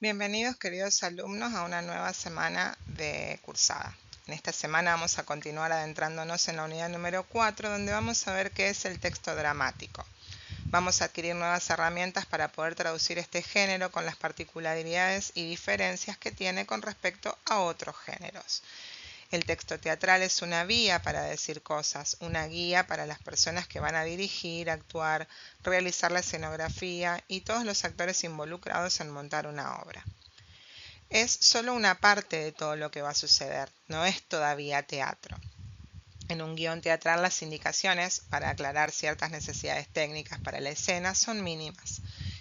Bienvenidos queridos alumnos a una nueva semana de cursada. En esta semana vamos a continuar adentrándonos en la unidad número 4, donde vamos a ver qué es el texto dramático. Vamos a adquirir nuevas herramientas para poder traducir este género con las particularidades y diferencias que tiene con respecto a otros géneros. El texto teatral es una vía para decir cosas, una guía para las personas que van a dirigir, actuar, realizar la escenografía y todos los actores involucrados en montar una obra. Es solo una parte de todo lo que va a suceder, no es todavía teatro. En un guión teatral las indicaciones para aclarar ciertas necesidades técnicas para la escena son mínimas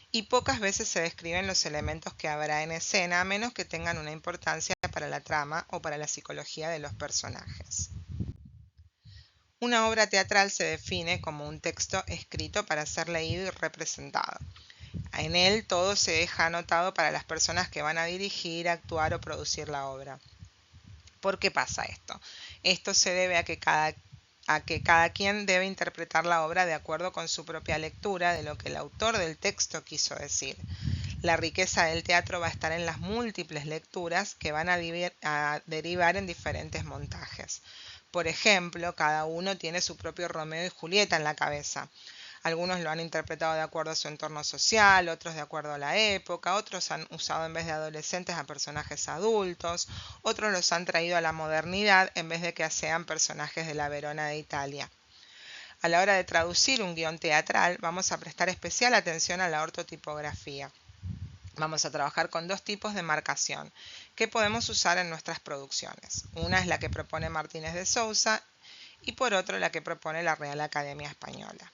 y pocas veces se describen los elementos que habrá en escena a menos que tengan una importancia para la trama o para la psicología de los personajes. Una obra teatral se define como un texto escrito para ser leído y representado. En él todo se deja anotado para las personas que van a dirigir, actuar o producir la obra. ¿Por qué pasa esto? Esto se debe a que cada quien debe interpretar la obra de acuerdo con su propia lectura de lo que el autor del texto quiso decir. La riqueza del teatro va a estar en las múltiples lecturas que van a derivar en diferentes montajes. Por ejemplo, cada uno tiene su propio Romeo y Julieta en la cabeza. Algunos lo han interpretado de acuerdo a su entorno social, otros de acuerdo a la época, otros han usado en vez de adolescentes a personajes adultos, otros los han traído a la modernidad en vez de que sean personajes de la Verona de Italia. A la hora de traducir un guión teatral, vamos a prestar especial atención a la ortotipografía. Vamos a trabajar con dos tipos de marcación que podemos usar en nuestras producciones. Una es la que propone Martínez de Sousa y por otro la que propone la Real Academia Española.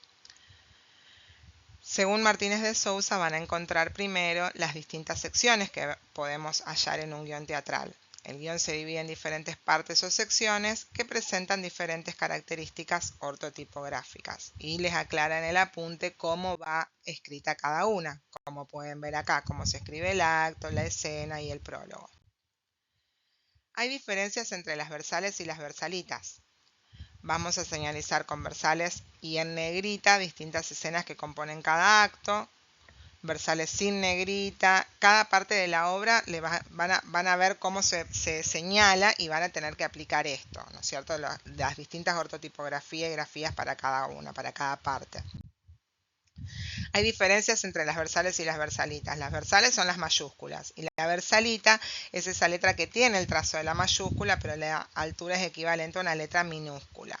Según Martínez de Sousa van a encontrar primero las distintas secciones que podemos hallar en un guión teatral. El guión se divide en diferentes partes o secciones que presentan diferentes características ortotipográficas y les aclara en el apunte cómo va escrita cada una, como pueden ver acá, cómo se escribe el acto, la escena y el prólogo. Hay diferencias entre las versales y las versalitas. Vamos a señalizar con versales y en negrita distintas escenas que componen cada acto, versales sin negrita. Cada parte de la obra van a ver cómo se señala y van a tener que aplicar esto, ¿no es cierto? Las distintas ortotipografías y grafías para cada una, para cada parte. Hay diferencias entre las versales y las versalitas. Las versales son las mayúsculas y la versalita es esa letra que tiene el trazo de la mayúscula, pero la altura es equivalente a una letra minúscula.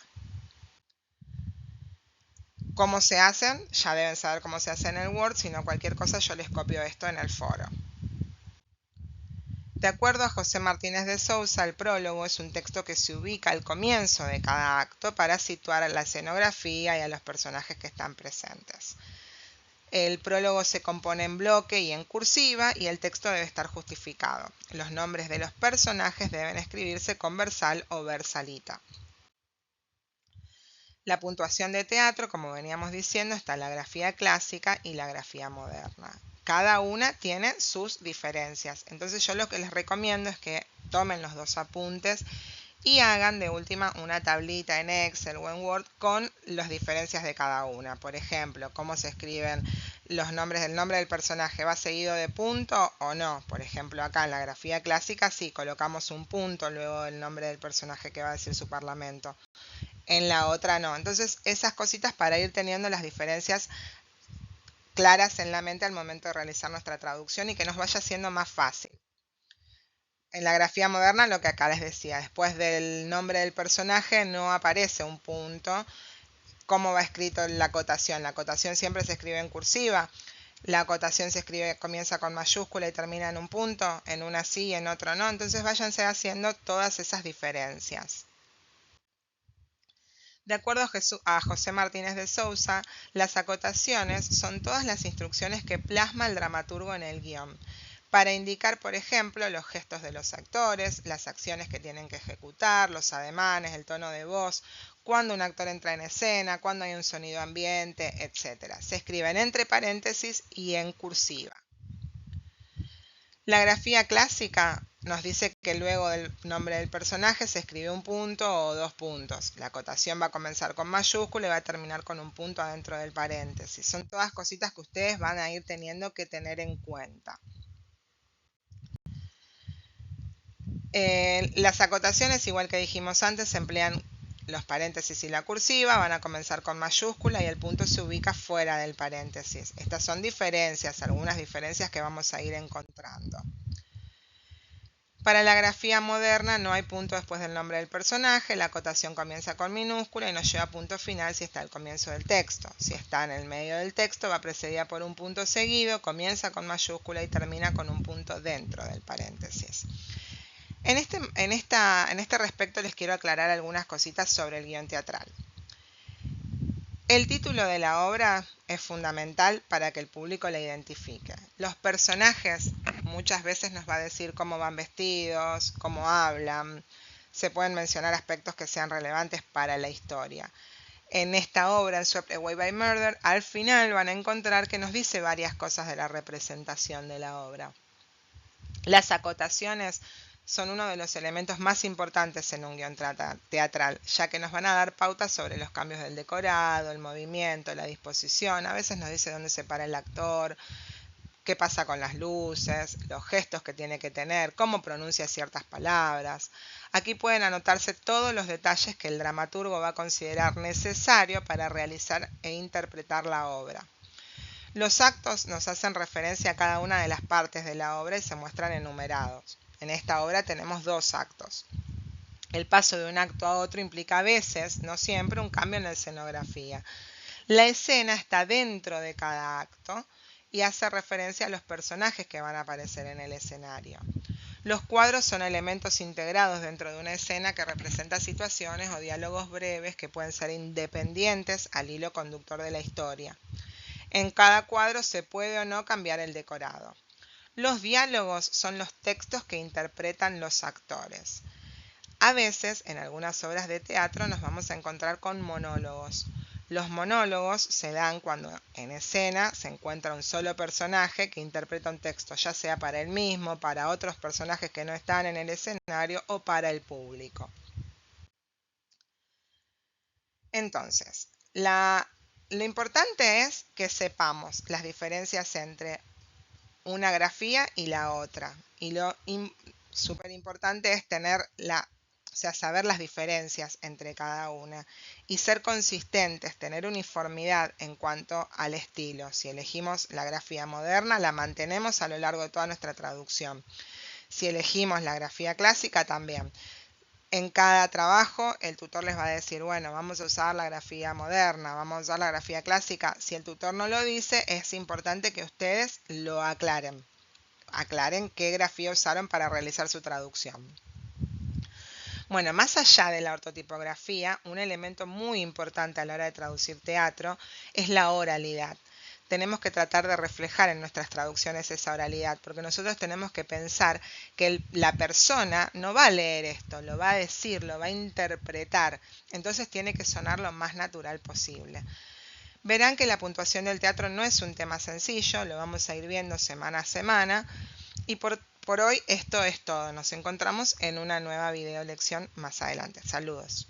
¿Cómo se hacen? Ya deben saber cómo se hace en el Word, si no cualquier cosa yo les copio esto en el foro. De acuerdo a José Martínez de Sousa, el prólogo es un texto que se ubica al comienzo de cada acto para situar a la escenografía y a los personajes que están presentes. El prólogo se compone en bloque y en cursiva y el texto debe estar justificado. Los nombres de los personajes deben escribirse con versal o versalita. La puntuación de teatro, como veníamos diciendo, está la grafía clásica y la grafía moderna. Cada una tiene sus diferencias. Entonces yo lo que les recomiendo es que tomen los dos apuntes y hagan de última una tablita en Excel o en Word con las diferencias de cada una. Por ejemplo, cómo se escriben los nombres del nombre del personaje. ¿Va seguido de punto o no? Por ejemplo, acá en la grafía clásica sí, colocamos un punto luego del nombre del personaje que va a decir su parlamento. En la otra no. Entonces, esas cositas para ir teniendo las diferencias claras en la mente al momento de realizar nuestra traducción y que nos vaya siendo más fácil. En la grafía moderna, lo que acá les decía, después del nombre del personaje no aparece un punto. ¿Cómo va escrito la acotación? La acotación siempre se escribe en cursiva. La acotación comienza con mayúscula y termina en un punto, en una sí y en otro no. Entonces váyanse haciendo todas esas diferencias. De acuerdo a José Martínez de Sousa, las acotaciones son todas las instrucciones que plasma el dramaturgo en el guión, para indicar, por ejemplo, los gestos de los actores, las acciones que tienen que ejecutar, los ademanes, el tono de voz, cuando un actor entra en escena, cuando hay un sonido ambiente, etc. Se escriben entre paréntesis y en cursiva. La grafía clásica nos dice que luego del nombre del personaje se escribe un punto o dos puntos. La acotación va a comenzar con mayúscula y va a terminar con un punto adentro del paréntesis. Son todas cositas que ustedes van a ir teniendo que tener en cuenta. Las acotaciones, igual que dijimos antes, emplean los paréntesis y la cursiva, van a comenzar con mayúscula y el punto se ubica fuera del paréntesis. Estas son diferencias, algunas diferencias que vamos a ir encontrando. Para la grafía moderna no hay punto después del nombre del personaje, la acotación comienza con minúscula y nos lleva a punto final si está al comienzo del texto. Si está en el medio del texto va precedida por un punto seguido, comienza con mayúscula y termina con un punto dentro del paréntesis. En este respecto les quiero aclarar algunas cositas sobre el guión teatral. El título de la obra es fundamental para que el público la identifique. Los personajes muchas veces nos va a decir cómo van vestidos, cómo hablan. Se pueden mencionar aspectos que sean relevantes para la historia. En esta obra, en Swept Away by Murder, al final van a encontrar que nos dice varias cosas de la representación de la obra. Las acotaciones son uno de los elementos más importantes en un guión teatral, ya que nos van a dar pautas sobre los cambios del decorado, el movimiento, la disposición. A veces nos dice dónde se para el actor, qué pasa con las luces, los gestos que tiene que tener, cómo pronuncia ciertas palabras. Aquí pueden anotarse todos los detalles que el dramaturgo va a considerar necesario para realizar e interpretar la obra. Los actos nos hacen referencia a cada una de las partes de la obra y se muestran enumerados. En esta obra tenemos 2 actos. El paso de un acto a otro implica a veces, no siempre, un cambio en la escenografía. La escena está dentro de cada acto y hace referencia a los personajes que van a aparecer en el escenario. Los cuadros son elementos integrados dentro de una escena que representa situaciones o diálogos breves que pueden ser independientes al hilo conductor de la historia. En cada cuadro se puede o no cambiar el decorado. Los diálogos son los textos que interpretan los actores. A veces, en algunas obras de teatro, nos vamos a encontrar con monólogos. Los monólogos se dan cuando en escena se encuentra un solo personaje que interpreta un texto, ya sea para él mismo, para otros personajes que no están en el escenario o para el público. Entonces, lo importante es que sepamos las diferencias entre una grafía y la otra. Y lo súper importante es saber las diferencias entre cada una y ser consistentes, tener uniformidad en cuanto al estilo. Si elegimos la grafía moderna, la mantenemos a lo largo de toda nuestra traducción. Si elegimos la grafía clásica, también. En cada trabajo el tutor les va a decir, bueno, vamos a usar la grafía moderna, vamos a usar la grafía clásica. Si el tutor no lo dice, es importante que ustedes lo aclaren. Aclaren qué grafía usaron para realizar su traducción. Bueno, más allá de la ortotipografía, un elemento muy importante a la hora de traducir teatro es la oralidad. Tenemos que tratar de reflejar en nuestras traducciones esa oralidad, porque nosotros tenemos que pensar que la persona no va a leer esto, lo va a decir, lo va a interpretar, entonces tiene que sonar lo más natural posible. Verán que la puntuación del teatro no es un tema sencillo, lo vamos a ir viendo semana a semana, y por hoy esto es todo. Nos encontramos en una nueva video lección más adelante. Saludos.